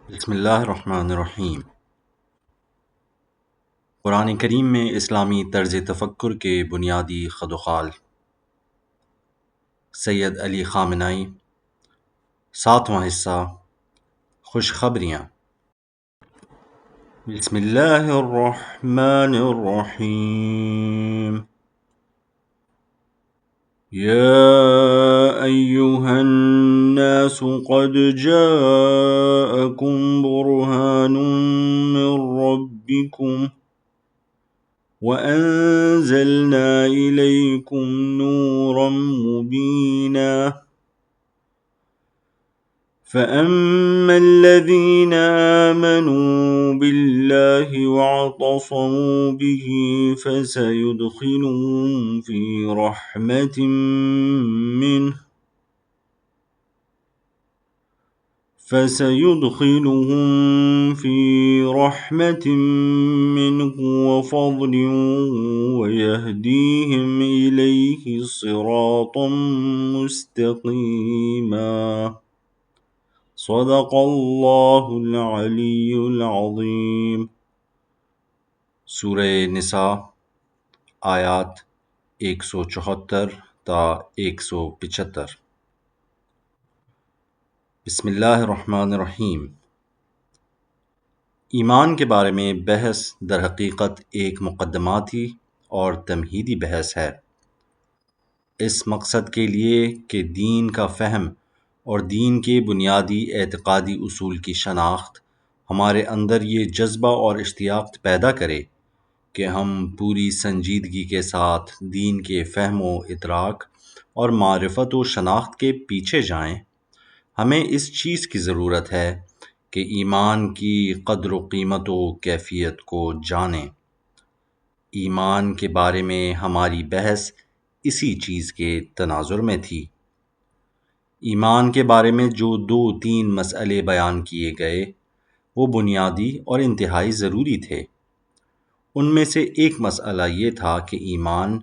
بسم اللہ الرحمن الرحیم۔ قرآن کریم میں اسلامی طرز تفکر کے بنیادی خد و خال، سید علی خامنائی، 7واں حصہ، خوشخبریاں۔ بسم اللہ الرحمن الرحیم۔ یا ایہا الناس قد جاءکم برہان من ربکم وَأَنزَلْنَا إِلَيْكُمْ نُورًا مُبِينًا فَأَمَّا الَّذِينَ آمَنُوا بِاللَّهِ وَاعْتَصَمُوا بِهِ فَسَيُدْخِلُهُمْ في رحمة منه وفضل ويهديهم إليه صراطا مستقيما۔ صدق اللہ العلی العظیم۔ سورہ نساء، آیات 174 تا 175۔ بسم اللہ الرحمن الرحیم۔ ایمان کے بارے میں بحث در حقیقت ایک مقدماتی اور تمہیدی بحث ہے، اس مقصد کے لیے کہ دین کا فہم اور دین کے بنیادی اعتقادی اصول کی شناخت ہمارے اندر یہ جذبہ اور اشتیاق پیدا کرے کہ ہم پوری سنجیدگی کے ساتھ دین کے فہم و ادراک اور معرفت و شناخت کے پیچھے جائیں۔ ہمیں اس چیز کی ضرورت ہے کہ ایمان کی قدر و قیمت و کیفیت کو جانیں۔ ایمان کے بارے میں ہماری بحث اسی چیز کے تناظر میں تھی۔ ایمان کے بارے میں جو 2-3 مسئلے بیان کیے گئے وہ بنیادی اور انتہائی ضروری تھے۔ ان میں سے ایک مسئلہ یہ تھا کہ ایمان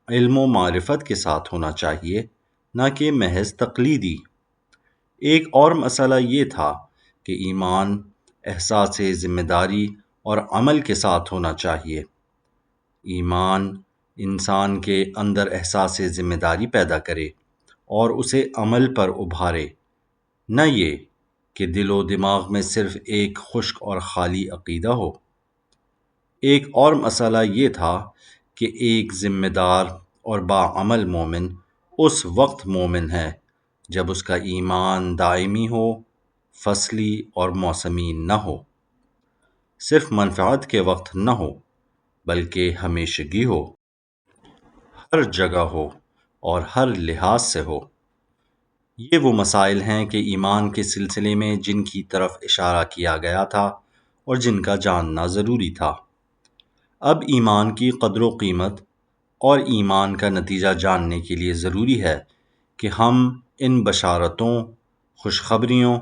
علم و معرفت کے ساتھ ہونا چاہیے، نہ کہ محض تقلیدی۔ ایک اور مسئلہ یہ تھا کہ ایمان احساس ذمہ داری اور عمل کے ساتھ ہونا چاہیے۔ ایمان انسان کے اندر احساس ذمہ داری پیدا کرے اور اسے عمل پر ابھارے، نہ یہ کہ دل و دماغ میں صرف ایک خشک اور خالی عقیدہ ہو۔ ایک اور مسئلہ یہ تھا کہ ایک ذمہ دار اور باعمل مومن اس وقت مومن ہے جب اس کا ایمان دائمی ہو، فصلی اور موسمی نہ ہو، صرف منفعت کے وقت نہ ہو بلکہ ہمیشگی ہو، ہر جگہ ہو اور ہر لحاظ سے ہو۔ یہ وہ مسائل ہیں کہ ایمان کے سلسلے میں جن کی طرف اشارہ کیا گیا تھا اور جن کا جاننا ضروری تھا۔ اب ایمان کی قدر و قیمت اور ایمان کا نتیجہ جاننے کے لیے ضروری ہے کہ ہم ان بشارتوں، خوشخبریوں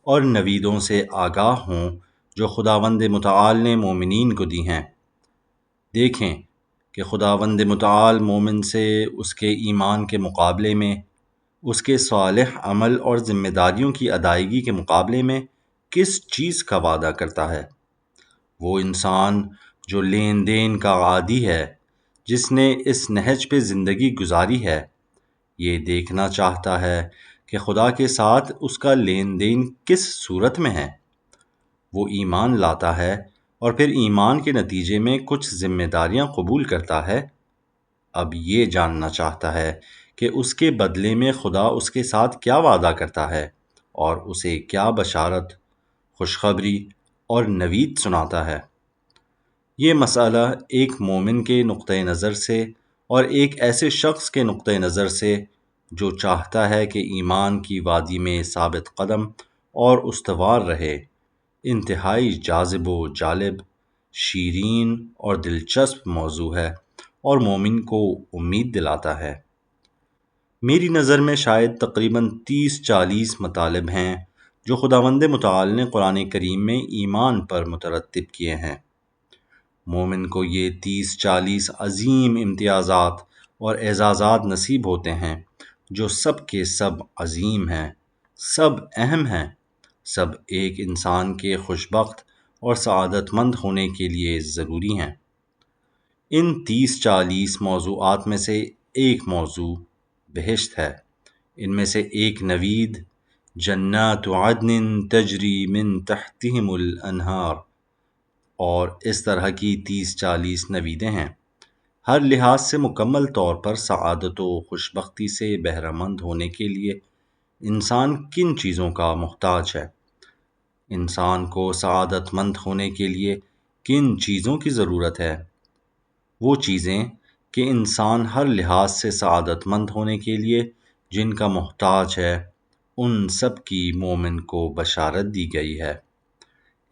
اور نویدوں سے آگاہ ہوں جو خداوند متعال نے مومنین کو دی ہیں۔ دیکھیں کہ خداوند متعال مومن سے اس کے ایمان کے مقابلے میں، اس کے صالح عمل اور ذمہ داریوں کی ادائیگی کے مقابلے میں کس چیز کا وعدہ کرتا ہے۔ وہ انسان جو لین دین کا عادی ہے، جس نے اس نہج پہ زندگی گزاری ہے، یہ دیکھنا چاہتا ہے کہ خدا کے ساتھ اس کا لین دین کس صورت میں ہے۔ وہ ایمان لاتا ہے اور پھر ایمان کے نتیجے میں کچھ ذمہ داریاں قبول کرتا ہے۔ اب یہ جاننا چاہتا ہے کہ اس کے بدلے میں خدا اس کے ساتھ کیا وعدہ کرتا ہے اور اسے کیا بشارت، خوشخبری اور نوید سناتا ہے۔ یہ مسئلہ ایک مومن کے نقطہ نظر سے اور ایک ایسے شخص کے نقطہ نظر سے جو چاہتا ہے کہ ایمان کی وادی میں ثابت قدم اور استوار رہے، انتہائی جاذب و جالب، شیرین اور دلچسپ موضوع ہے اور مومن کو امید دلاتا ہے۔ میری نظر میں شاید تقریباً 30-40 مطالب ہیں جو خداوند متعال نے قرآن کریم میں ایمان پر مترتب کیے ہیں۔ مومن کو یہ 30-40 عظیم امتیازات اور اعزازات نصیب ہوتے ہیں جو سب کے سب عظیم ہیں، سب اہم ہیں سب ایک انسان کے خوشبخت اور سعادت مند ہونے کے لیے ضروری ہیں۔ ان 30-40 موضوعات میں سے ایک موضوع بہشت ہے۔ ان میں سے ایک نوید جنات عدن تجری من تحتہم الانہار اور اس طرح کی 30-40 نویدیں ہیں۔ ہر لحاظ سے مکمل طور پر سعادت و خوشبختی سے بہرہ مند ہونے کے لیے انسان کن چیزوں کا محتاج ہے؟ انسان کو سعادت مند ہونے کے لیے کن چیزوں کی ضرورت ہے؟ وہ چیزیں کہ انسان ہر لحاظ سے سعادت مند ہونے کے لیے جن کا محتاج ہے، ان سب کی مومن کو بشارت دی گئی ہے۔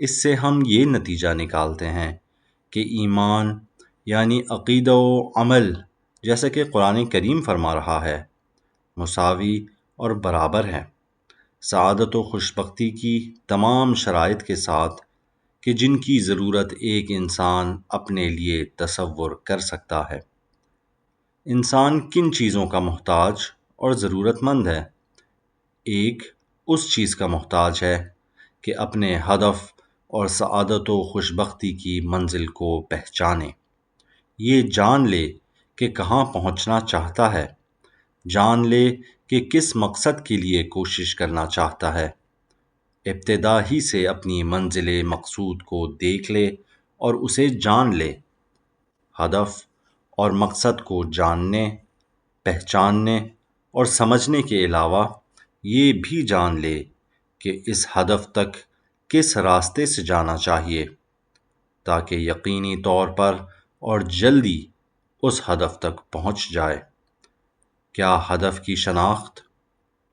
اس سے ہم یہ نتیجہ نکالتے ہیں کہ ایمان یعنی عقیدہ و عمل، جیسا کہ قرآن کریم فرما رہا ہے، مساوی اور برابر ہے سعادت و خوشبختی کی تمام شرائط کے ساتھ، کہ جن کی ضرورت ایک انسان اپنے لیے تصور کر سکتا ہے۔ انسان کن چیزوں کا محتاج اور ضرورت مند ہے؟ ایک اس چیز کا محتاج ہے کہ اپنے ہدف اور سعادت و خوشبختی کی منزل کو پہچانے، یہ جان لے کہ کہاں پہنچنا چاہتا ہے، جان لے کہ کس مقصد کے لیے کوشش کرنا چاہتا ہے، ابتدا ہی سے اپنی منزل مقصود کو دیکھ لے اور اسے جان لے۔ ہدف اور مقصد کو جاننے، پہچاننے اور سمجھنے کے علاوہ یہ بھی جان لے کہ اس ہدف تک کس راستے سے جانا چاہیے، تاکہ یقینی طور پر اور جلدی اس ہدف تک پہنچ جائے۔ کیا ہدف کی شناخت،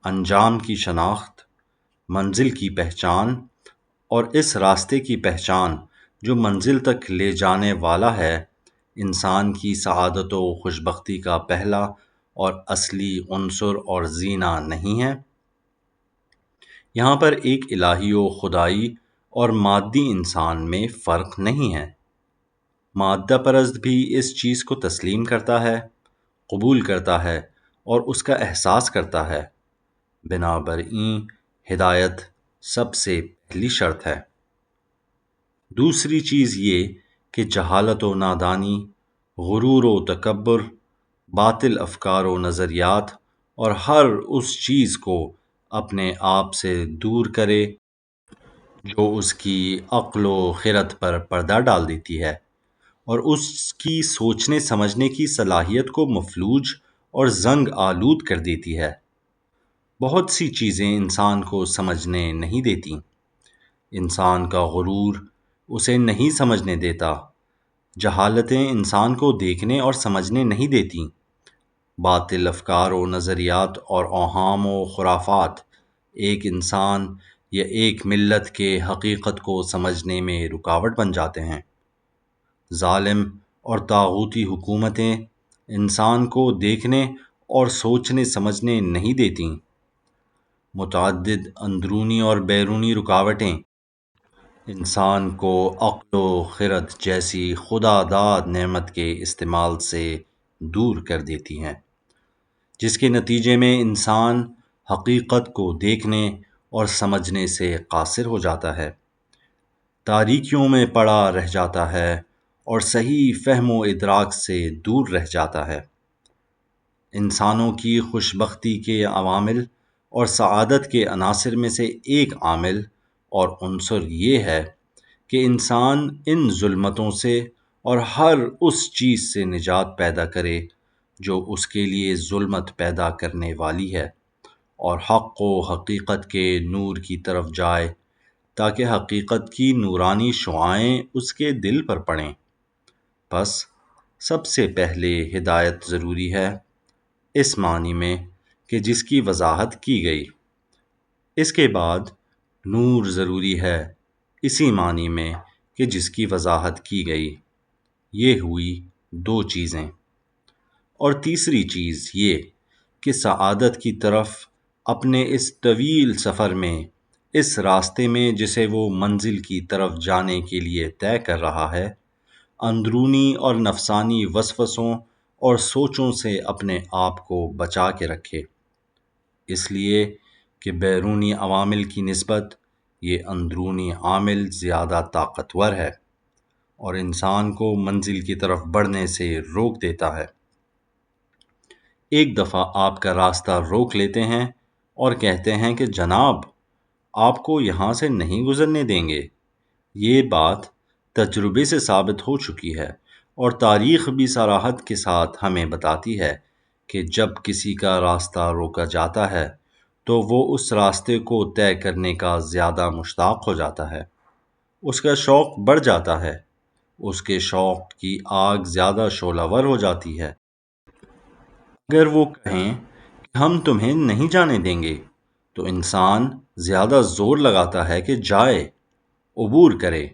انجام کی شناخت، منزل کی پہچان اور اس راستے کی پہچان جو منزل تک لے جانے والا ہے، انسان کی سعادت و خوشبختی کا پہلا اور اصلی عنصر اور زینہ نہیں ہے؟ یہاں پر ایک الہی و خدائی اور مادی انسان میں فرق نہیں ہے۔ مادہ پرست بھی اس چیز کو تسلیم کرتا ہے، قبول کرتا ہے اور اس کا احساس کرتا ہے۔ بنابراین ہدایت سب سے پہلی شرط ہے۔ دوسری چیز یہ کہ جہالت و نادانی، غرور و تکبر، باطل افکار و نظریات اور ہر اس چیز کو اپنے آپ سے دور کرے جو اس کی عقل و خرد پر پردہ ڈال دیتی ہے اور اس کی سوچنے سمجھنے کی صلاحیت کو مفلوج اور زنگ آلود کر دیتی ہے۔ بہت سی چیزیں انسان کو سمجھنے نہیں دیتی۔ انسان کا غرور اسے نہیں سمجھنے دیتا، جہالتیں انسان کو دیکھنے اور سمجھنے نہیں دیتی، باطل افکار و نظریات اور اوہام و خرافات ایک انسان یا ایک ملت کے حقیقت کو سمجھنے میں رکاوٹ بن جاتے ہیں۔ ظالم اور طاغوتی حکومتیں انسان کو دیکھنے اور سوچنے سمجھنے نہیں دیتیں۔ متعدد اندرونی اور بیرونی رکاوٹیں انسان کو عقل و خرد جیسی خدا داد نعمت کے استعمال سے دور کر دیتی ہیں، جس کے نتیجے میں انسان حقیقت کو دیکھنے اور سمجھنے سے قاصر ہو جاتا ہے، تاریکیوں میں پڑا رہ جاتا ہے اور صحیح فہم و ادراک سے دور رہ جاتا ہے۔ انسانوں کی خوشبختی کے عوامل اور سعادت کے عناصر میں سے ایک عامل اور عنصر یہ ہے کہ انسان ان ظلمتوں سے اور ہر اس چیز سے نجات پیدا کرے جو اس کے لیے ظلمت پیدا کرنے والی ہے، اور حق و حقیقت کے نور کی طرف جائے تاکہ حقیقت کی نورانی شعاعیں اس کے دل پر پڑیں۔ پس سب سے پہلے ہدایت ضروری ہے، اس معنی میں کہ جس کی وضاحت کی گئی۔ اس کے بعد نور ضروری ہے، اسی معنی میں کہ جس کی وضاحت کی گئی۔ یہ ہوئی دو چیزیں۔ اور تیسری چیز یہ کہ سعادت کی طرف اپنے اس طویل سفر میں، اس راستے میں جسے وہ منزل کی طرف جانے کے لیے طے کر رہا ہے، اندرونی اور نفسانی وسوسوں اور سوچوں سے اپنے آپ کو بچا کے رکھے، اس لیے کہ بیرونی عوامل کی نسبت یہ اندرونی عامل زیادہ طاقتور ہے اور انسان کو منزل کی طرف بڑھنے سے روک دیتا ہے۔ ایک دفعہ آپ کا راستہ روک لیتے ہیں اور کہتے ہیں کہ جناب، آپ کو یہاں سے نہیں گزرنے دیں گے۔ یہ بات تجربے سے ثابت ہو چکی ہے اور تاریخ بھی صراحت کے ساتھ ہمیں بتاتی ہے کہ جب کسی کا راستہ روکا جاتا ہے تو وہ اس راستے کو طے کرنے کا زیادہ مشتاق ہو جاتا ہے، اس کا شوق بڑھ جاتا ہے، اس کے شوق کی آگ زیادہ شعلہ ور ہو جاتی ہے۔ اگر وہ کہیں کہ ہم تمہیں نہیں جانے دیں گے تو انسان زیادہ زور لگاتا ہے کہ جائے، عبور کرے۔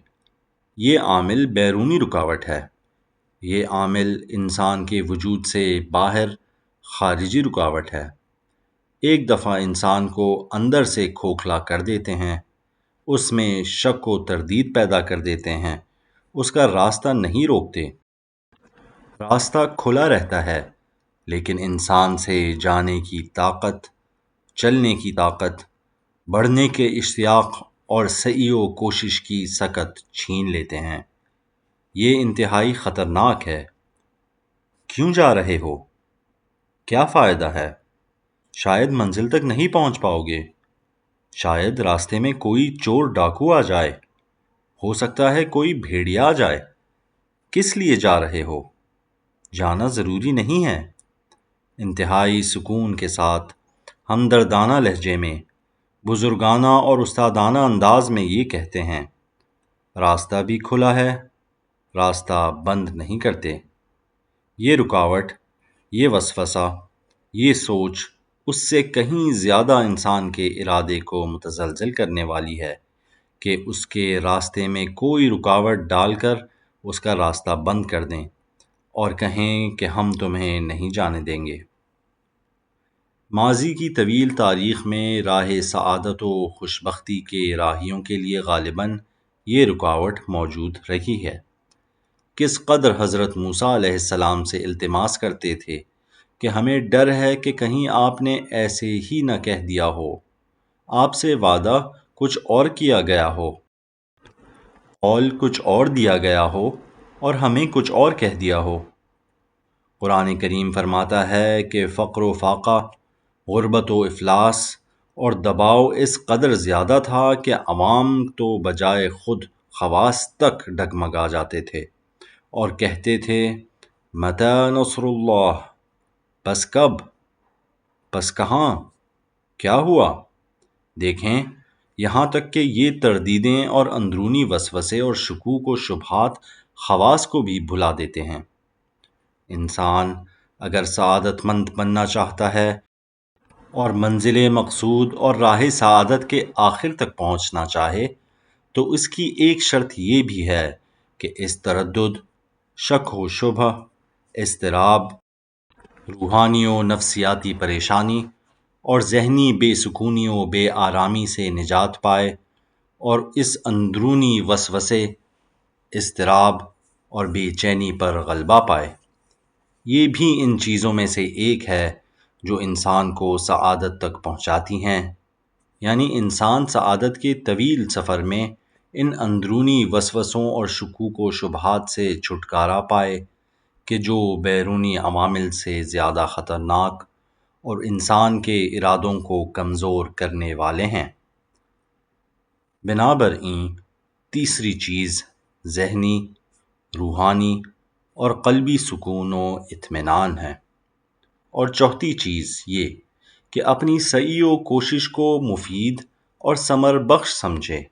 یہ عامل بیرونی رکاوٹ ہے۔ یہ عامل انسان کے وجود سے باہر خارجی رکاوٹ ہے۔ ایک دفعہ انسان کو اندر سے کھوکھلا کر دیتے ہیں، اس میں شک و تردید پیدا کر دیتے ہیں، اس کا راستہ نہیں روکتے۔ راستہ کھلا رہتا ہے، لیکن انسان سے جانے کی طاقت، چلنے کی طاقت، بڑھنے کے اشتیاق اور سعی و کوشش کی سکت چھین لیتے ہیں۔ یہ انتہائی خطرناک ہے۔ کیوں جا رہے ہو؟ کیا فائدہ ہے؟ شاید منزل تک نہیں پہنچ پاؤ گے، شاید راستے میں کوئی چور ڈاکو آ جائے، ہو سکتا ہے کوئی بھیڑیا آ جائے۔ کس لیے جا رہے ہو؟ جانا ضروری نہیں ہے۔ انتہائی سکون کے ساتھ ہمدردانہ لہجے میں، بزرگانہ اور استادانہ انداز میں یہ کہتے ہیں، راستہ بھی کھلا ہے، راستہ بند نہیں کرتے۔ یہ رکاوٹ، یہ وسوسہ، یہ سوچ اس سے کہیں زیادہ انسان کے ارادے کو متزلزل کرنے والی ہے کہ اس کے راستے میں کوئی رکاوٹ ڈال کر اس کا راستہ بند کر دیں اور کہیں کہ ہم تمہیں نہیں جانے دیں گے۔ ماضی کی طویل تاریخ میں راہ سعادت و خوشبختی کے راہیوں کے لیے غالباً یہ رکاوٹ موجود رہی ہے۔ کس قدر حضرت موسیٰ علیہ السلام سے التماس کرتے تھے کہ ہمیں ڈر ہے کہ کہیں آپ نے ایسے ہی نہ کہہ دیا ہو، آپ سے وعدہ کچھ اور کیا گیا ہو، قول کچھ اور دیا گیا ہو اور ہمیں کچھ اور کہہ دیا ہو۔ قرآن کریم فرماتا ہے کہ فقر و فاقہ، غربت و افلاس اور دباؤ اس قدر زیادہ تھا کہ عوام تو بجائے خود خواص تک ڈگمگا جاتے تھے اور کہتے تھے، متی نصر اللہ؟ پس کب؟ پس کہاں؟ کیا ہوا؟ دیکھیں، یہاں تک کہ یہ تردیدیں اور اندرونی وسوسے اور شکوک و شبہات خواص کو بھی بھلا دیتے ہیں۔ انسان اگر سعادت مند بننا چاہتا ہے اور منزل مقصود اور راہ سعادت کے آخر تک پہنچنا چاہے تو اس کی ایک شرط یہ بھی ہے کہ اس تردد، شک و شبہ، اضطراب، روحانی و نفسیاتی پریشانی اور ذہنی بے سکونی و بے آرامی سے نجات پائے اور اس اندرونی وسوسے، اضطراب اور بے چینی پر غلبہ پائے۔ یہ بھی ان چیزوں میں سے ایک ہے جو انسان کو سعادت تک پہنچاتی ہیں، یعنی انسان سعادت کے طویل سفر میں ان اندرونی وسوسوں اور شکوک و شبہات سے چھٹکارا پائے کہ جو بیرونی عوامل سے زیادہ خطرناک اور انسان کے ارادوں کو کمزور کرنے والے ہیں۔ بنابراین تیسری چیز ذہنی، روحانی اور قلبی سکون و اطمینان ہے، اور چوتھی چیز یہ کہ اپنی سعی و کوشش کو مفید اور ثمر بخش سمجھے،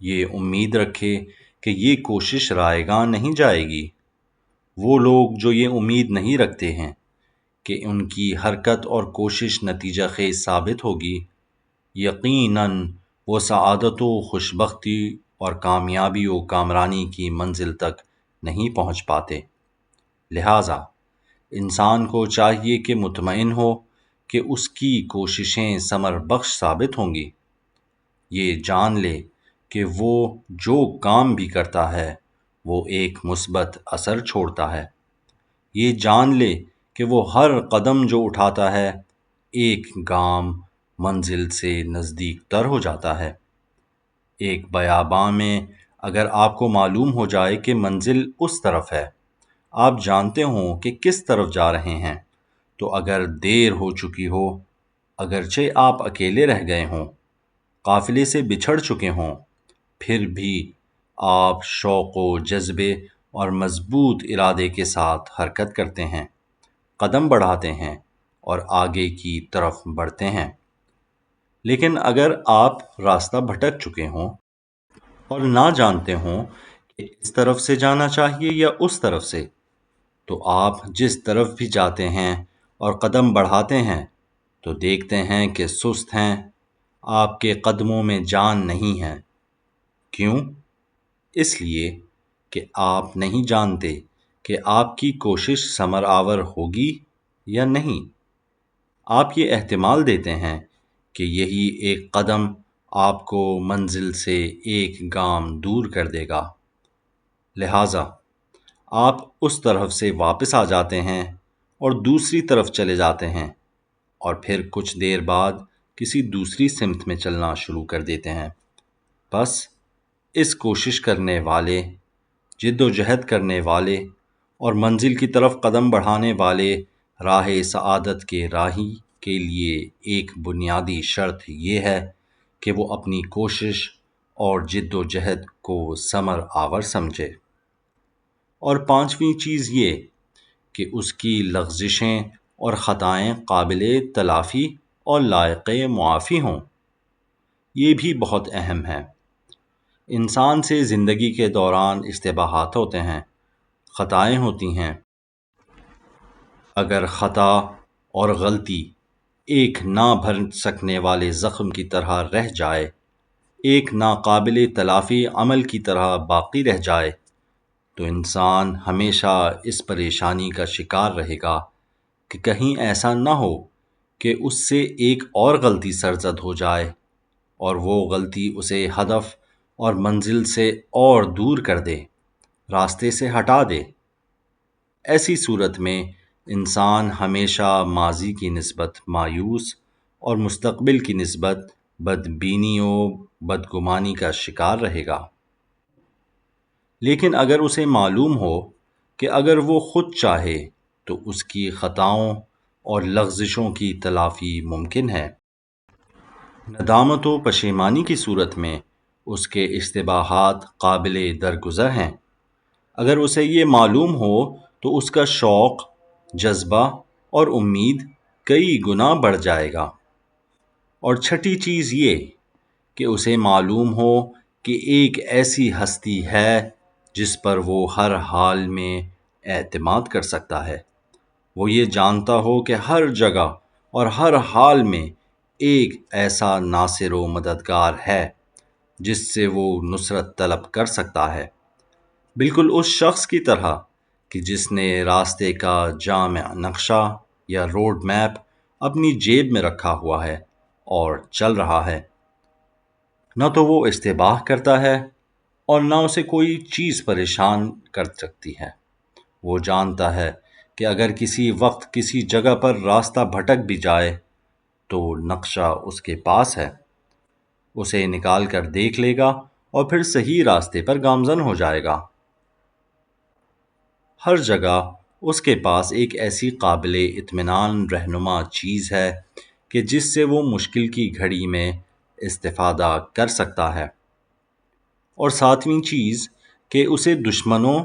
یہ امید رکھے کہ یہ کوشش رائیگاں نہیں جائے گی۔ وہ لوگ جو یہ امید نہیں رکھتے ہیں کہ ان کی حرکت اور کوشش نتیجہ خیز ثابت ہوگی، یقیناً وہ سعادت و خوشبختی اور کامیابی و کامرانی کی منزل تک نہیں پہنچ پاتے۔ لہٰذا انسان کو چاہیے کہ مطمئن ہو کہ اس کی کوششیں ثمر بخش ثابت ہوں گی۔ یہ جان لے کہ وہ جو کام بھی کرتا ہے وہ ایک مثبت اثر چھوڑتا ہے۔ یہ جان لے کہ وہ ہر قدم جو اٹھاتا ہے ایک گام منزل سے نزدیک تر ہو جاتا ہے۔ ایک بیاباں میں اگر آپ کو معلوم ہو جائے کہ منزل اس طرف ہے، آپ جانتے ہوں کہ کس طرف جا رہے ہیں، تو اگر دیر ہو چکی ہو، اگرچہ آپ اکیلے رہ گئے ہوں، قافلے سے بچھڑ چکے ہوں، پھر بھی آپ شوق و جذبے اور مضبوط ارادے کے ساتھ حرکت کرتے ہیں، قدم بڑھاتے ہیں اور آگے کی طرف بڑھتے ہیں۔ لیکن اگر آپ راستہ بھٹک چکے ہوں اور نہ جانتے ہوں کہ اس طرف سے جانا چاہیے یا اس طرف سے، تو آپ جس طرف بھی جاتے ہیں اور قدم بڑھاتے ہیں تو دیکھتے ہیں کہ سست ہیں، آپ کے قدموں میں جان نہیں ہے۔ کیوں؟ اس لیے کہ آپ نہیں جانتے کہ آپ کی کوشش ثمر آور ہوگی یا نہیں۔ آپ یہ احتمال دیتے ہیں کہ یہی ایک قدم آپ کو منزل سے ایک گام دور کر دے گا، لہٰذا آپ اس طرف سے واپس آ جاتے ہیں اور دوسری طرف چلے جاتے ہیں، اور پھر کچھ دیر بعد کسی دوسری سمت میں چلنا شروع کر دیتے ہیں۔ بس اس کوشش کرنے والے، جد و جہد کرنے والے اور منزل کی طرف قدم بڑھانے والے راہ سعادت کے راہی کے لیے ایک بنیادی شرط یہ ہے کہ وہ اپنی کوشش اور جد و جہد کو ثمر آور سمجھے۔ اور پانچویں چیز یہ کہ اس کی لغزشیں اور خطائیں قابل تلافی اور لائق معافی ہوں۔ یہ بھی بہت اہم ہے۔ انسان سے زندگی کے دوران اشتباہات ہوتے ہیں، خطائیں ہوتی ہیں۔ اگر خطا اور غلطی ایک نہ بھر سکنے والے زخم کی طرح رہ جائے، ایک ناقابل تلافی عمل کی طرح باقی رہ جائے، تو انسان ہمیشہ اس پریشانی کا شکار رہے گا کہ کہیں ایسا نہ ہو کہ اس سے ایک اور غلطی سرزد ہو جائے اور وہ غلطی اسے ہدف اور منزل سے اور دور کر دے، راستے سے ہٹا دے۔ ایسی صورت میں انسان ہمیشہ ماضی کی نسبت مایوس اور مستقبل کی نسبت بدبینی و بدگمانی کا شکار رہے گا۔ لیکن اگر اسے معلوم ہو کہ اگر وہ خود چاہے تو اس کی خطاؤں اور لغزشوں کی تلافی ممکن ہے، ندامت و پشیمانی کی صورت میں اس کے اشتباہات قابل درگزر ہیں۔ اگر اسے یہ معلوم ہو تو اس کا شوق، جذبہ اور امید کئی گنا بڑھ جائے گا۔ اور چھٹی چیز یہ کہ اسے معلوم ہو کہ ایک ایسی ہستی ہے جس پر وہ ہر حال میں اعتماد کر سکتا ہے۔ وہ یہ جانتا ہو کہ ہر جگہ اور ہر حال میں ایک ایسا ناصر و مددگار ہے جس سے وہ نصرت طلب کر سکتا ہے، بالکل اس شخص کی طرح کہ جس نے راستے کا جامع نقشہ یا روڈ میپ اپنی جیب میں رکھا ہوا ہے اور چل رہا ہے۔ نہ تو وہ اشتباہ کرتا ہے اور نہ اسے کوئی چیز پریشان کر سکتی ہے۔ وہ جانتا ہے کہ اگر کسی وقت کسی جگہ پر راستہ بھٹک بھی جائے تو نقشہ اس کے پاس ہے، اسے نکال کر دیکھ لے گا اور پھر صحیح راستے پر گامزن ہو جائے گا۔ ہر جگہ اس کے پاس ایک ایسی قابل اطمینان رہنما چیز ہے کہ جس سے وہ مشکل کی گھڑی میں استفادہ کر سکتا ہے۔ اور ساتویں چیز کہ اسے دشمنوں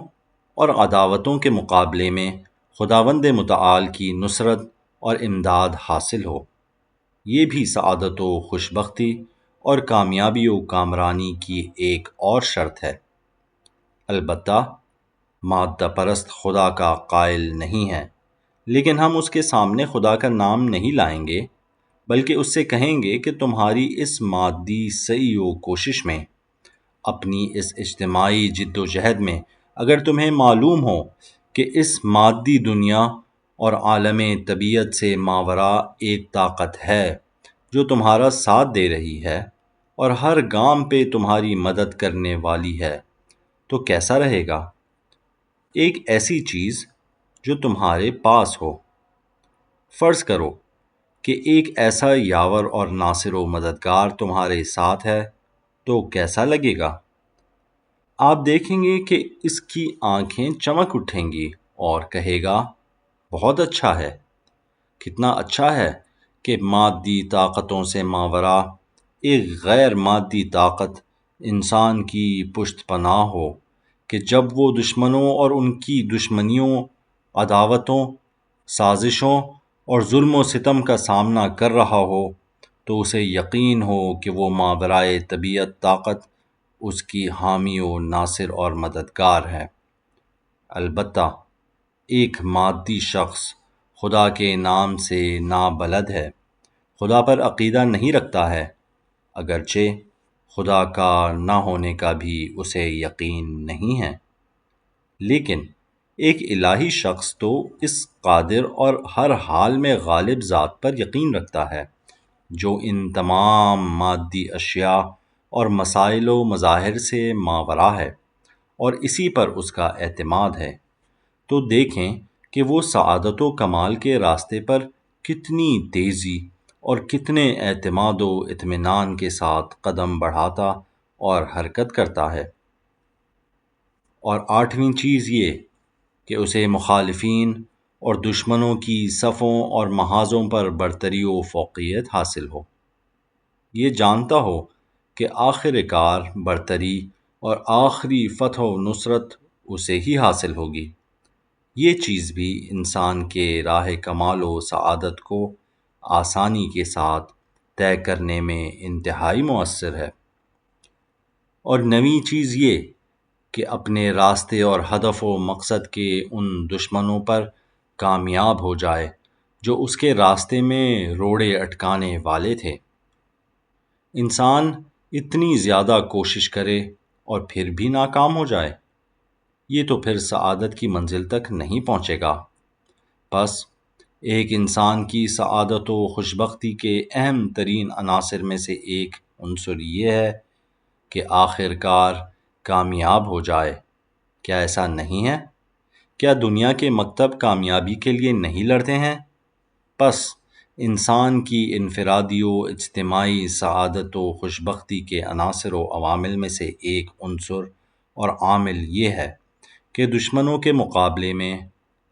اور عداوتوں کے مقابلے میں خداوند متعال کی نصرت اور امداد حاصل ہو۔ یہ بھی سعادت و خوشبختی اور کامیابی و کامرانی کی ایک اور شرط ہے۔ البتہ مادہ پرست خدا کا قائل نہیں ہے، لیکن ہم اس کے سامنے خدا کا نام نہیں لائیں گے، بلکہ اس سے کہیں گے کہ تمہاری اس مادی سعی و کوشش میں، اپنی اس اجتماعی جد و جہد میں، اگر تمہیں معلوم ہو کہ اس مادی دنیا اور عالم طبیعت سے ماوراء ایک طاقت ہے جو تمہارا ساتھ دے رہی ہے اور ہر گام پہ تمہاری مدد کرنے والی ہے، تو کیسا رہے گا؟ ایک ایسی چیز جو تمہارے پاس ہو۔ فرض کرو کہ ایک ایسا یاور اور ناصر و مددگار تمہارے ساتھ ہے تو کیسا لگے گا؟ آپ دیکھیں گے کہ اس کی آنکھیں چمک اٹھیں گی اور کہے گا، بہت اچھا ہے، کتنا اچھا ہے کہ مادی طاقتوں سے ماورا ایک غیر مادی طاقت انسان کی پشت پناہ ہو، کہ جب وہ دشمنوں اور ان کی دشمنیوں، عداوتوں، سازشوں اور ظلم و ستم کا سامنا کر رہا ہو تو اسے یقین ہو کہ وہ ماورائے طبیعت طاقت اس کی حامی و ناصر اور مددگار ہے۔ البتہ ایک مادی شخص خدا کے نام سے نابلد ہے، خدا پر عقیدہ نہیں رکھتا ہے، اگرچہ خدا کا نہ ہونے کا بھی اسے یقین نہیں ہے، لیکن ایک الہی شخص تو اس قادر اور ہر حال میں غالب ذات پر یقین رکھتا ہے، جو ان تمام مادی اشیاء اور مسائل و مظاہر سے ماورا ہے، اور اسی پر اس کا اعتماد ہے۔ تو دیکھیں کہ وہ سعادت و کمال کے راستے پر کتنی تیزی اور کتنے اعتماد و اطمینان کے ساتھ قدم بڑھاتا اور حرکت کرتا ہے۔ اور آٹھویں چیز یہ کہ اسے مخالفین اور دشمنوں کی صفوں اور محاذوں پر برتری و فوقیت حاصل ہو، یہ جانتا ہو کہ آخر کار برتری اور آخری فتح و نصرت اسے ہی حاصل ہوگی۔ یہ چیز بھی انسان کے راہ کمال و سعادت کو آسانی کے ساتھ طے کرنے میں انتہائی مؤثر ہے۔ اور نویں چیز یہ کہ اپنے راستے اور ہدف و مقصد کے ان دشمنوں پر کامیاب ہو جائے جو اس کے راستے میں روڑے اٹکانے والے تھے۔ انسان اتنی زیادہ کوشش کرے اور پھر بھی ناکام ہو جائے، یہ تو پھر سعادت کی منزل تک نہیں پہنچے گا۔ بس ایک انسان کی سعادت و خوشبختی کے اہم ترین عناصر میں سے ایک عنصر یہ ہے کہ آخر کار کامیاب ہو جائے۔ کیا ایسا نہیں ہے؟ کیا دنیا کے مکتب کامیابی کے لیے نہیں لڑتے ہیں؟ بس انسان کی انفرادی و اجتماعی سعادت و خوشبختی کے عناصر و عوامل میں سے ایک عنصر اور عامل یہ ہے کہ دشمنوں کے مقابلے میں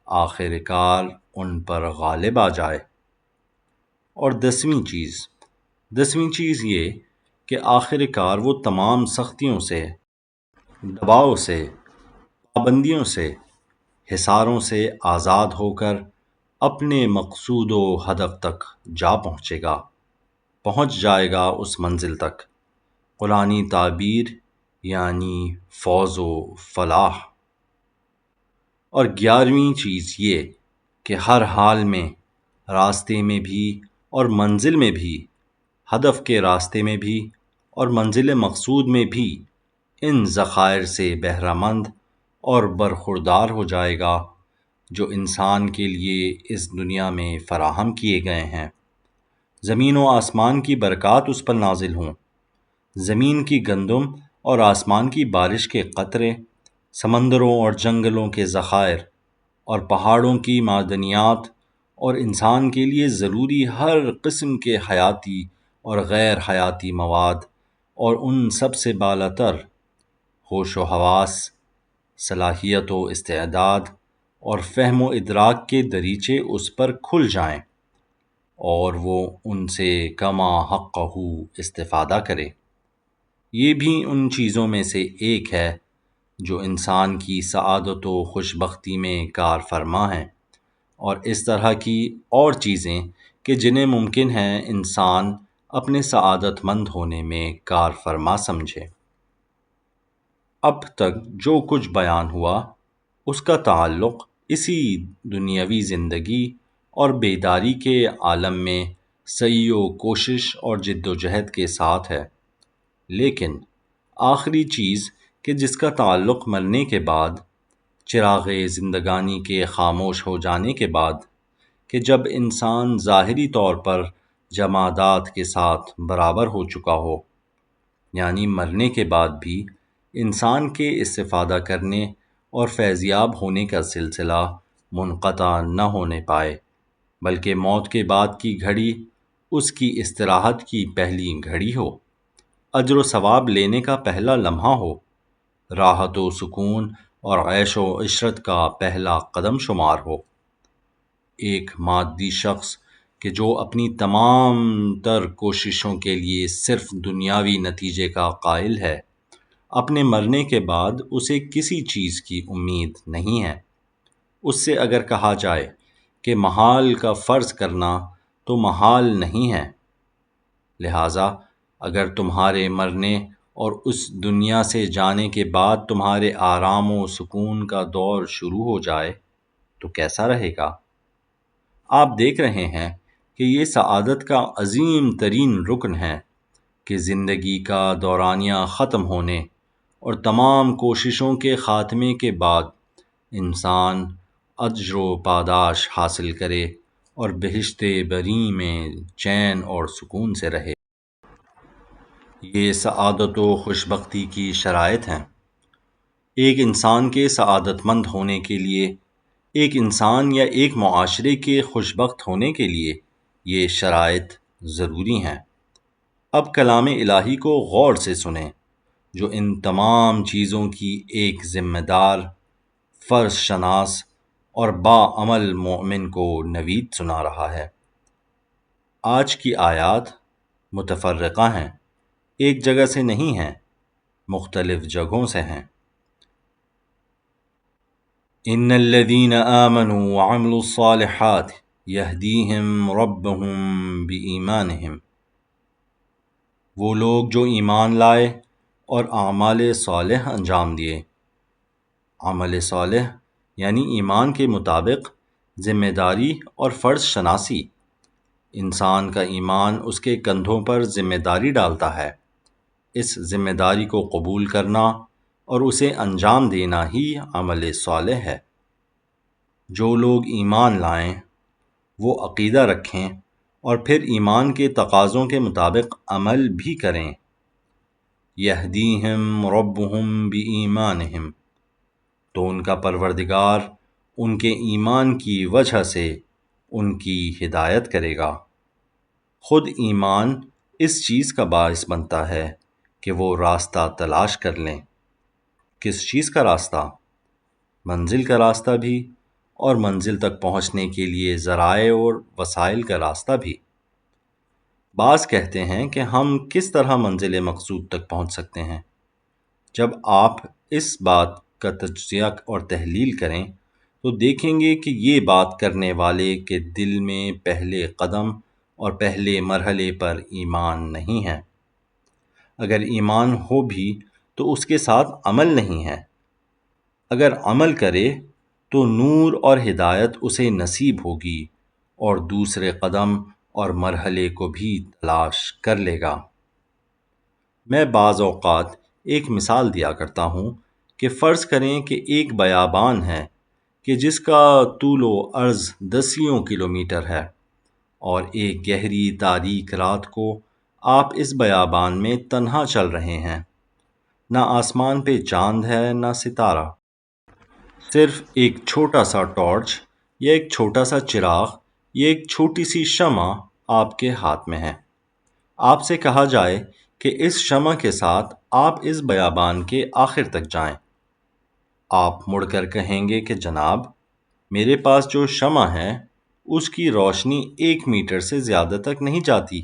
آخر کار ان پر غالب آ جائے۔ اور دسویں چیز یہ کہ آخر کار وہ تمام سختیوں سے، دباؤ سے، پابندیوں سے، حصاروں سے آزاد ہو کر اپنے مقصود و ہدف تک جا پہنچ جائے گا، اس منزل تک، قرآنی تعبیر یعنی فوز و فلاح۔ اور 11ویں چیز یہ کہ ہر حال میں، راستے میں بھی اور منزل میں بھی، ہدف کے راستے میں بھی اور منزل مقصود میں بھی ان ذخائر سے بہرہ مند اور برخوردار ہو جائے گا جو انسان کے لیے اس دنیا میں فراہم کیے گئے ہیں۔ زمین و آسمان کی برکات اس پر نازل ہوں، زمین کی گندم اور آسمان کی بارش کے قطرے، سمندروں اور جنگلوں کے ذخائر اور پہاڑوں کی معدنیات اور انسان کے لیے ضروری ہر قسم کے حیاتی اور غیر حیاتی مواد، اور ان سب سے بالا تر ہوش و حواس، صلاحیت و استعداد اور فہم و ادراک کے دریچے اس پر کھل جائیں اور وہ ان سے کما حقہ استفادہ کرے۔ یہ بھی ان چیزوں میں سے ایک ہے جو انسان کی سعادت و خوشبختی میں کار فرما ہیں، اور اس طرح کی اور چیزیں کہ جنہیں ممکن ہے انسان اپنے سعادت مند ہونے میں کار فرما سمجھے۔ اب تک جو کچھ بیان ہوا اس کا تعلق اسی دنیاوی زندگی اور بیداری کے عالم میں سعی و کوشش اور جد و جہد کے ساتھ ہے، لیکن آخری چیز کہ جس کا تعلق مرنے کے بعد، چراغ زندگانی کے خاموش ہو جانے کے بعد، کہ جب انسان ظاہری طور پر جمادات کے ساتھ برابر ہو چکا ہو، یعنی مرنے کے بعد بھی انسان کے استفادہ کرنے اور فیضیاب ہونے کا سلسلہ منقطع نہ ہونے پائے، بلکہ موت کے بعد کی گھڑی اس کی استراحت کی پہلی گھڑی ہو۔ اجر و ثواب لینے کا پہلا لمحہ ہو، راحت و سکون اور عیش و عشرت کا پہلا قدم شمار ہو۔ ایک مادی شخص کہ جو اپنی تمام تر کوششوں کے لیے صرف دنیاوی نتیجے کا قائل ہے، اپنے مرنے کے بعد اسے کسی چیز کی امید نہیں ہے۔ اس سے اگر کہا جائے کہ محال کا فرض کرنا تو محال نہیں ہے، لہٰذا اگر تمہارے مرنے اور اس دنیا سے جانے کے بعد تمہارے آرام و سکون کا دور شروع ہو جائے تو کیسا رہے گا؟ آپ دیکھ رہے ہیں کہ یہ سعادت کا عظیم ترین رکن ہے کہ زندگی کا دورانیہ ختم ہونے اور تمام کوششوں کے خاتمے کے بعد انسان اجر و پاداش حاصل کرے اور بہشت بری میں چین اور سکون سے رہے۔ یہ سعادت و خوشبختی کی شرائط ہیں۔ ایک انسان کے سعادت مند ہونے کے لیے، ایک انسان یا ایک معاشرے کے خوشبخت ہونے کے لیے یہ شرائط ضروری ہیں۔ اب کلام الہی کو غور سے سنیں جو ان تمام چیزوں کی ایک ذمہ دار، فرض شناس اور باعمل مومن کو نوید سنا رہا ہے۔ آج کی آیات متفرقہ ہیں، ایک جگہ سے نہیں ہیں، مختلف جگہوں سے ہیں۔ ان الذين آمنوا وعملوا الصالحات يهديهم ربهم بإيمانهم، وہ لوگ جو ایمان لائے اور اعمال صالح انجام دیے۔ عمل صالح یعنی ایمان کے مطابق ذمہ داری اور فرض شناسی۔ انسان کا ایمان اس کے کندھوں پر ذمہ داری ڈالتا ہے۔ اس ذمہ داری کو قبول کرنا اور اسے انجام دینا ہی عمل صالح ہے۔ جو لوگ ایمان لائیں، وہ عقیدہ رکھیں اور پھر ایمان کے تقاضوں کے مطابق عمل بھی کریں۔ یہدیہم ربہم بإیمانہم، تو ان کا پروردگار ان کے ایمان کی وجہ سے ان کی ہدایت کرے گا۔ خود ایمان اس چیز کا باعث بنتا ہے کہ وہ راستہ تلاش کر لیں۔ کس چیز کا راستہ؟ منزل کا راستہ بھی، اور منزل تک پہنچنے کے لیے ذرائع اور وسائل کا راستہ بھی۔ بعض کہتے ہیں کہ ہم کس طرح منزل مقصود تک پہنچ سکتے ہیں؟ جب آپ اس بات کا تجزیہ اور تحلیل کریں تو دیکھیں گے کہ یہ بات کرنے والے کے دل میں پہلے قدم اور پہلے مرحلے پر ایمان نہیں ہے۔ اگر ایمان ہو بھی تو اس کے ساتھ عمل نہیں ہے۔ اگر عمل کرے تو نور اور ہدایت اسے نصیب ہوگی اور دوسرے قدم اور مرحلے کو بھی تلاش کر لے گا۔ میں بعض اوقات ایک مثال دیا کرتا ہوں کہ فرض کریں کہ ایک بیابان ہے کہ جس کا طول و عرض دسیوں کلومیٹر ہے، اور ایک گہری تاریک رات کو آپ اس بیابان میں تنہا چل رہے ہیں۔ نہ آسمان پہ چاند ہے نہ ستارہ، صرف ایک چھوٹا سا ٹارچ یا ایک چھوٹا سا چراغ یا ایک چھوٹی سی شمع آپ کے ہاتھ میں ہے۔ آپ سے کہا جائے کہ اس شمع کے ساتھ آپ اس بیابان کے آخر تک جائیں۔ آپ مڑ کر کہیں گے کہ جناب، میرے پاس جو شمع ہے اس کی روشنی 1 میٹر سے زیادہ تک نہیں جاتی،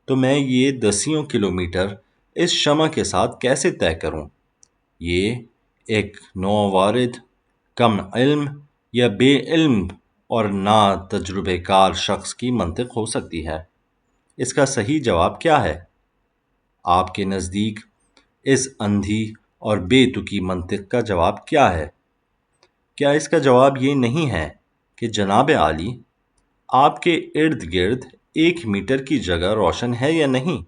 تو میں یہ دسیوں کلومیٹر اس شمع کے ساتھ کیسے طے کروں؟ یہ ایک نووارد، کم علم یا بے علم اور نا تجربہ کار شخص کی منطق ہو سکتی ہے۔ اس کا صحیح جواب کیا ہے؟ آپ کے نزدیک اس اندھی اور بے تکی منطق کا جواب کیا ہے؟ کیا اس کا جواب یہ نہیں ہے کہ جناب عالی، آپ کے ارد گرد 1 میٹر کی جگہ روشن ہے یا نہیں؟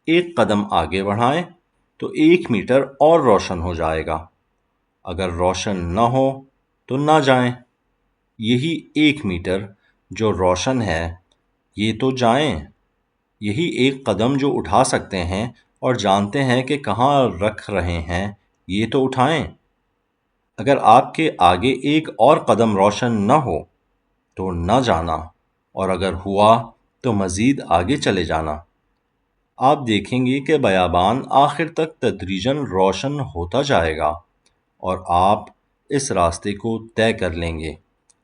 ایک قدم آگے بڑھائیں تو 1 میٹر اور روشن ہو جائے گا۔ اگر روشن نہ ہو تو نہ جائیں۔ یہی 1 میٹر جو روشن ہے، یہ تو جائیں۔ یہی ایک قدم جو اٹھا سکتے ہیں اور جانتے ہیں کہ کہاں رکھ رہے ہیں، یہ تو اٹھائیں۔ اگر آپ کے آگے ایک اور قدم روشن نہ ہو تو نہ جانا، اور اگر ہوا تو مزید آگے چلے جانا۔ آپ دیکھیں گے کہ بیابان آخر تک تدریجاً روشن ہوتا جائے گا اور آپ اس راستے کو طے کر لیں گے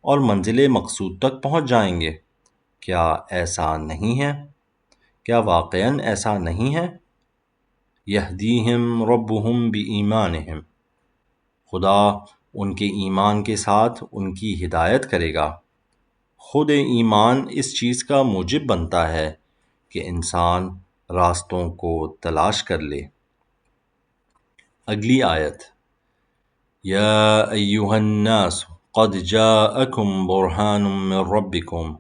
اور منزل مقصود تک پہنچ جائیں گے۔ کیا ایسا نہیں ہے؟ کیا واقعاً ایسا نہیں ہے؟ یہدیہم ربہم بایمانہم، خدا ان کے ایمان کے ساتھ ان کی ہدایت کرے گا۔ خود ایمان اس چیز کا موجب بنتا ہے کہ انسان راستوں کو تلاش کر لے۔ اگلی آیت، یا ایہا الناس قد جاءکم برہان من ربکم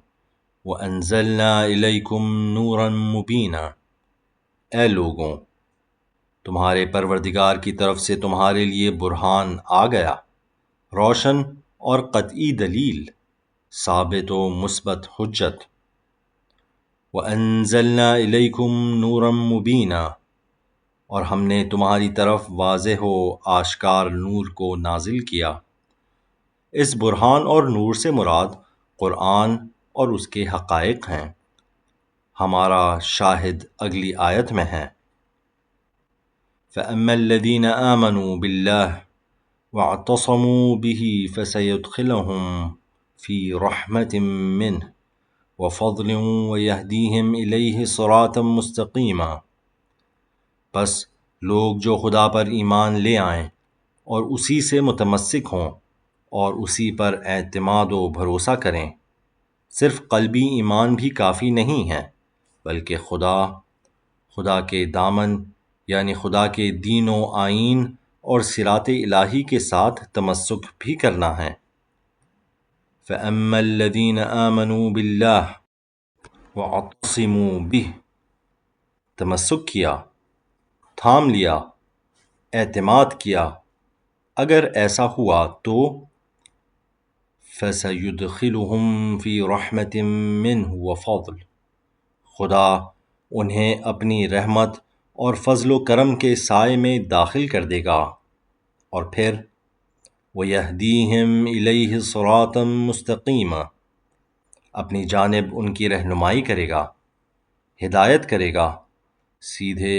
وانزلنا الیکم نورا مبینا۔ اے لوگوں، تمہارے پروردگار کی طرف سے تمہارے لیے برہان آ گیا، روشن اور قطعی دلیل، ثابت و مثبت حجت۔ وَأَنزَلْنَا إِلَيْكُمْ نُورًا مُبِينًا، اور ہم نے تمہاری طرف واضح و آشکار نور کو نازل کیا۔ اس برہان اور نور سے مراد قرآن اور اس کے حقائق ہیں۔ ہمارا شاہد اگلی آیت میں ہے، فَأَمَّا الَّذِينَ آمَنُوا بِاللَّهِ وَاعْتَصَمُوا بِهِ فَسَيُدْخِلُهُمْ فِي رَحْمَةٍ مِّنْهُ وَفَضْلٍ وَيَهْدِيهِمْ إِلَيْهِ صِرَاطًا مُسْتَقِيمًا۔ پس لوگ جو خدا پر ایمان لے آئیں اور اسی سے متمسک ہوں اور اسی پر اعتماد و بھروسہ کریں، صرف قلبی ایمان بھی کافی نہیں ہے، بلکہ خدا کے دامن یعنی خدا کے دین و آئین اور صراط الہی کے ساتھ تمسک بھی کرنا ہے۔ فَأَمَّا الَّذِينَ آمَنُوا بِاللَّهِ وَاعْتَصِمُوا بِهِ، تمسک کیا، تھام لیا، اعتماد کیا، اگر ایسا ہوا تو فَسَيُدْخِلُهُمْ فِي رَحْمَةٍ مِّنْهُ وَفَضْلٍ، خدا انہیں اپنی رحمت اور فضل و کرم کے سائے میں داخل کر دے گا، اور پھر وَيَهْدِيهِمْ إِلَيْهِ صِرَاطًا مُسْتَقِيمًا، اپنی جانب ان کی رہنمائی کرے گا، ہدایت کرے گا، سیدھے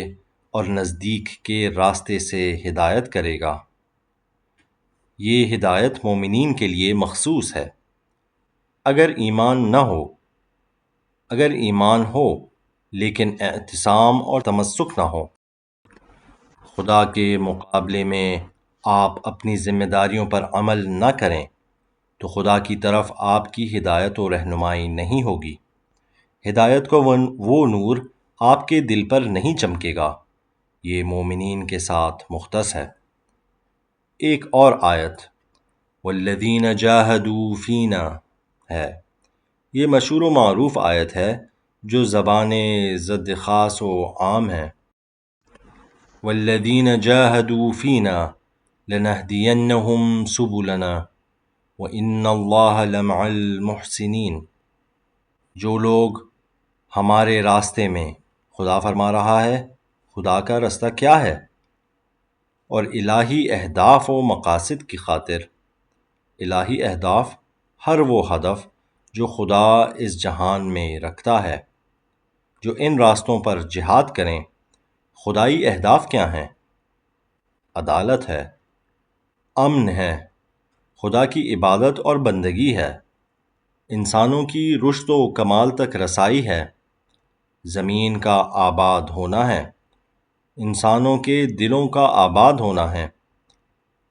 اور نزدیک کے راستے سے ہدایت کرے گا۔ یہ ہدایت مومنین کے لیے مخصوص ہے۔ اگر ایمان ہو لیکن اعتصام اور تمسک نہ ہو، خدا کے مقابلے میں آپ اپنی ذمہ داریوں پر عمل نہ کریں، تو خدا کی طرف آپ کی ہدایت و رہنمائی نہیں ہوگی۔ ہدایت کو وہ نور آپ کے دل پر نہیں چمکے گا۔ یہ مومنین کے ساتھ مختص ہے۔ ایک اور آیت، وَالَّذِينَ جَاهَدُوا فِينَا ہے۔ یہ مشہور و معروف آیت ہے جو زبان ضد خاص و عام ہے۔ وَالَّذِينَ جَاهَدُوا فِينَا لَنَهْدِيَنَّهُمْ سُبُلَنَا وَإِنَّ اللَّهَ لَمَعَ الْمُحْسِنِينَ، جو لوگ ہمارے راستے میں، خدا فرما رہا ہے خدا کا راستہ کیا ہے، اور الہی اہداف و مقاصد کی خاطر، الہی اہداف ہر وہ ہدف جو خدا اس جہان میں رکھتا ہے، جو ان راستوں پر جہاد کریں۔ خدائی اہداف کیا ہیں؟ عدالت ہے، امن ہے، خدا کی عبادت اور بندگی ہے، انسانوں کی رشد و کمال تک رسائی ہے، زمین کا آباد ہونا ہے، انسانوں کے دلوں کا آباد ہونا ہے،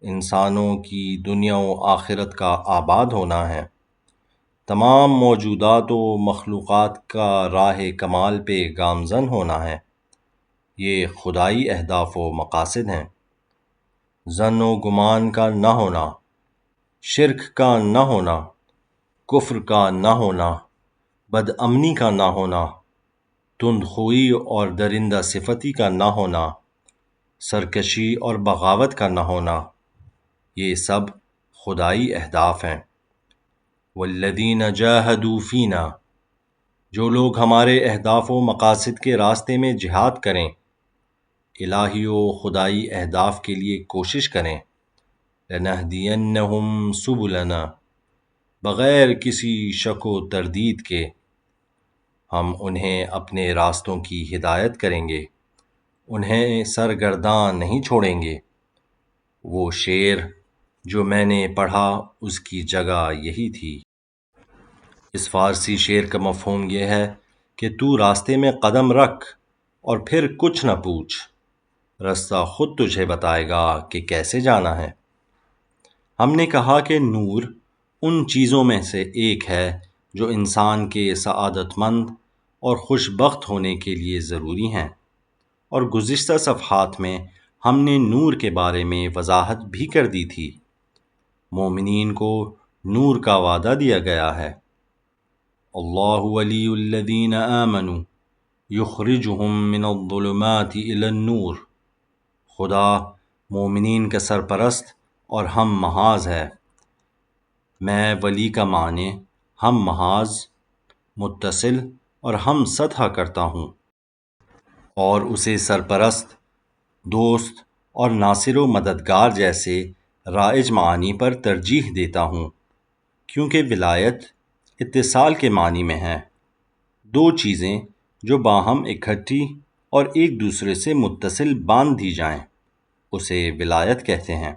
انسانوں کی دنیا و آخرت کا آباد ہونا ہے، تمام موجودات و مخلوقات کا راہ کمال پہ گامزن ہونا ہے۔ یہ خدائی اہداف و مقاصد ہیں۔ ظن و گمان کا نہ ہونا، شرک کا نہ ہونا، کفر کا نہ ہونا، بد امنی کا نہ ہونا، تند خوئی اور درندہ صفتی کا نہ ہونا، سرکشی اور بغاوت کا نہ ہونا، یہ سب خدائی اہداف ہیں۔ وَالَّذِينَ جَاهَدُوا فِينَا، جو لوگ ہمارے اہداف و مقاصد کے راستے میں جہاد کریں، الہی و خدائی اہداف کے لیے کوشش کریں، لَنَهْدِيَنَّهُمْ سُبُلَنَا، بغیر کسی شک و تردید کے ہم انہیں اپنے راستوں کی ہدایت کریں گے، انہیں سرگرداں نہیں چھوڑیں گے۔ وہ شعر جو میں نے پڑھا اس کی جگہ یہی تھی۔ اس فارسی شعر کا مفہوم یہ ہے کہ تو راستے میں قدم رکھ اور پھر کچھ نہ پوچھ، راستہ خود تجھے بتائے گا کہ کیسے جانا ہے۔ ہم نے کہا کہ نور ان چیزوں میں سے ایک ہے جو انسان کے سعادت مند اور خوش بخت ہونے کے لیے ضروری ہیں، اور گزشتہ صفحات میں ہم نے نور کے بارے میں وضاحت بھی کر دی تھی۔ مومنین کو نور کا وعدہ دیا گیا ہے۔ اللہ ولی الذین آمنوا یخرجہم من الظلمات الی النور۔ خدا مومنین کا سرپرست اور ہم محاذ ہے۔ میں ولی کا معنی ہم محاذ، متصل اور ہم سطح کرتا ہوں، اور اسے سرپرست، دوست اور ناصر و مددگار جیسے رائج معانی پر ترجیح دیتا ہوں، کیونکہ ولایت اتصال کے معنی میں ہے، دو چیزیں جو باہم اکٹھی اور ایک دوسرے سے متصل باندھ دی جائیں، اسے ولایت کہتے ہیں۔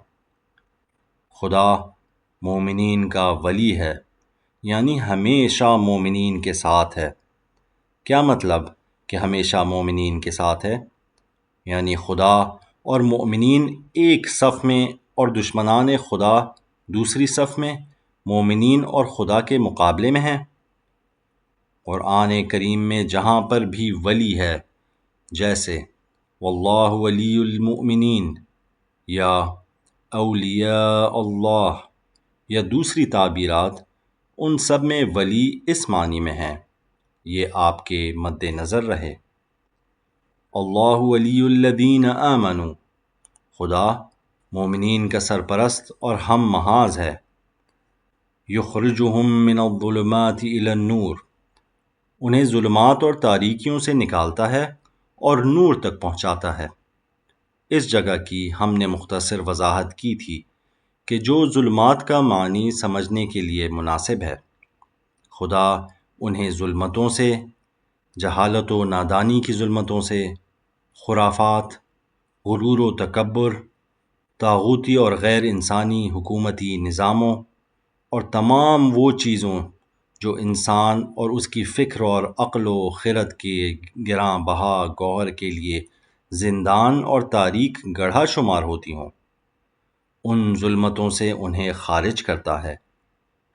خدا مومنین کا ولی ہے، یعنی ہمیشہ مومنین کے ساتھ ہے۔ کیا مطلب کہ ہمیشہ مومنین کے ساتھ ہے؟ یعنی خدا اور مومنین ایک صف میں اور دشمنان خدا دوسری صف میں مومنین اور خدا کے مقابلے میں ہیں۔ قرآن کریم میں جہاں پر بھی ولی ہے، جیسے واللہ ولی المؤمنین یا اولیاء اللہ یا دوسری تعبیرات، ان سب میں ولی اس معنی میں ہے، یہ آپ کے مد نظر رہے۔ اللہ ولی الذین آمنوا، خدا مومنین کا سرپرست اور ہم محاذ ہے۔ یخرجہم من الظلمات الی النور، انہیں ظلمات اور تاریکیوں سے نکالتا ہے اور نور تک پہنچاتا ہے۔ اس جگہ کی ہم نے مختصر وضاحت کی تھی کہ جو ظلمات کا معنی سمجھنے کے لیے مناسب ہے، خدا انہیں ظلمتوں سے، جہالت و نادانی کی ظلمتوں سے، خرافات، غرور و تکبر، طاغوتی اور غیر انسانی حکومتی نظاموں اور تمام وہ چیزوں جو انسان اور اس کی فکر اور عقل و خرد کے گراں بہا گوہر کے لیے زندان اور تاریک گڑھا شمار ہوتی ہوں، ان ظلمتوں سے انہیں خارج کرتا ہے،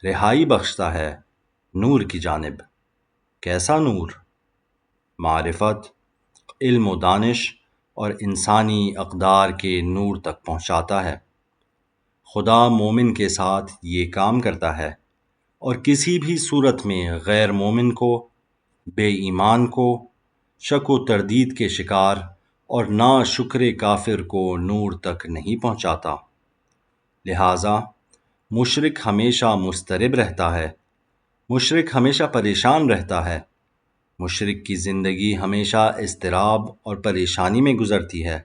رہائی بخشتا ہے نور کی جانب۔ کیسا نور؟ معرفت، علم و دانش اور انسانی اقدار کے نور تک پہنچاتا ہے۔ خدا مومن کے ساتھ یہ کام کرتا ہے، اور کسی بھی صورت میں غیر مومن کو، بے ایمان کو، شک و تردید کے شکار اور ناشکر کافر کو نور تک نہیں پہنچاتا۔ لہٰذا مشرک ہمیشہ مضطرب رہتا ہے، مشرک ہمیشہ پریشان رہتا ہے، مشرک کی زندگی ہمیشہ اضطراب اور پریشانی میں گزرتی ہے۔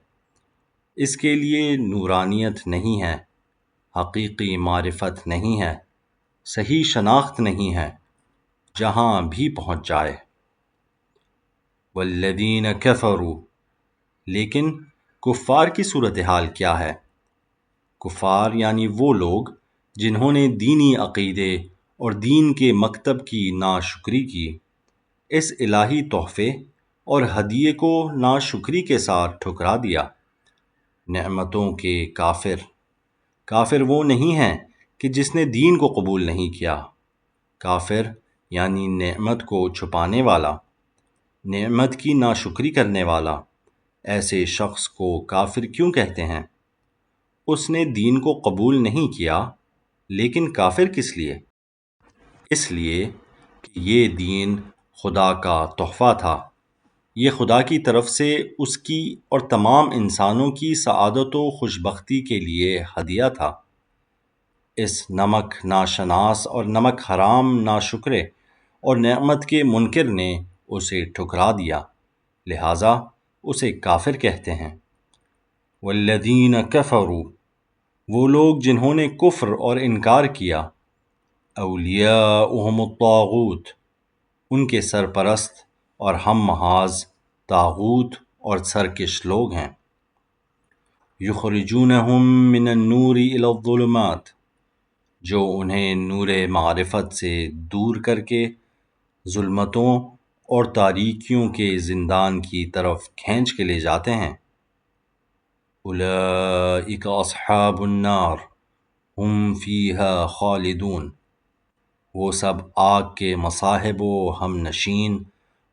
اس کے لیے نورانیت نہیں ہے، حقیقی معرفت نہیں ہے، صحیح شناخت نہیں ہے، جہاں بھی پہنچ جائے۔ والذین کفروا، لیکن کفار کی صورتحال کیا ہے؟ کفار یعنی وہ لوگ جنہوں نے دینی عقیدے اور دین کے مکتب کی ناشکری کی، اس الہی تحفے اور ہدیے کو ناشکری کے ساتھ ٹھکرا دیا۔ نعمتوں کے کافر، کافر وہ نہیں ہیں کہ جس نے دین کو قبول نہیں کیا۔ کافر یعنی نعمت کو چھپانے والا، نعمت کی ناشکری کرنے والا۔ ایسے شخص کو کافر کیوں کہتے ہیں؟ اس نے دین کو قبول نہیں کیا، لیکن کافر کس لیے؟ اس لیے کہ یہ دین خدا کا تحفہ تھا، یہ خدا کی طرف سے اس کی اور تمام انسانوں کی سعادت و خوشبختی کے لیے ہدیہ تھا۔ اس نمک ناشناس اور نمک حرام ناشکرے اور نعمت کے منکر نے اسے ٹھکرا دیا، لہٰذا اسے کافر کہتے ہیں۔ والذین کفروا، وہ لوگ جنہوں نے کفر اور انکار کیا۔ اولیاؤہم الطاغوت، ان کے سرپرست اور ہم محاذ طاغوت اور سرکش لوگ ہیں۔ یخرجونہم من النور الی الظلمات، جو انہیں نور معرفت سے دور کر کے ظلمتوں اور تاریکیوں کے زندان کی طرف کھینچ کے لے جاتے ہیں۔ اولئک اصحاب النار ہم فیہا خالدون، وہ سب آگ کے مصاحب و ہم نشین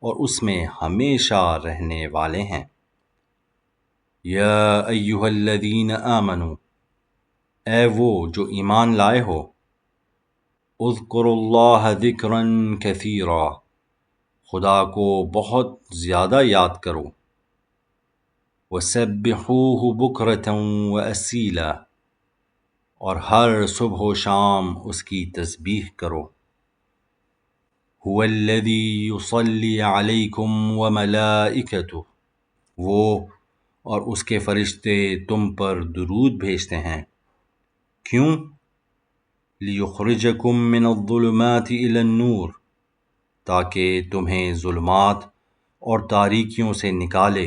اور اس میں ہمیشہ رہنے والے ہیں۔ یا ایہا الذین آمنوا، اے وہ جو ایمان لائے ہو، اذکروا اللہ ذکرا کثیرا، خدا کو بہت زیادہ یاد کرو، وسبحوہ بکرۃ واسیلا، اور ہر صبح و شام اس کی تسبیح کرو۔ هو الذی یصلی علیکم وملائکتہ، وہ اور اس کے فرشتے تم پر درود بھیجتے ہیں۔ کیوں؟ لیخرجکم من الظلمات الی النور، تاکہ تمہیں ظلمات اور تاریکیوں سے نکالے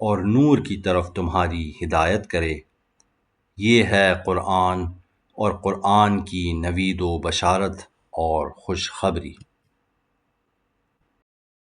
اور نور کی طرف تمہاری ہدایت کرے۔ یہ ہے قرآن، اور قرآن کی نوید و بشارت اور خوشخبری۔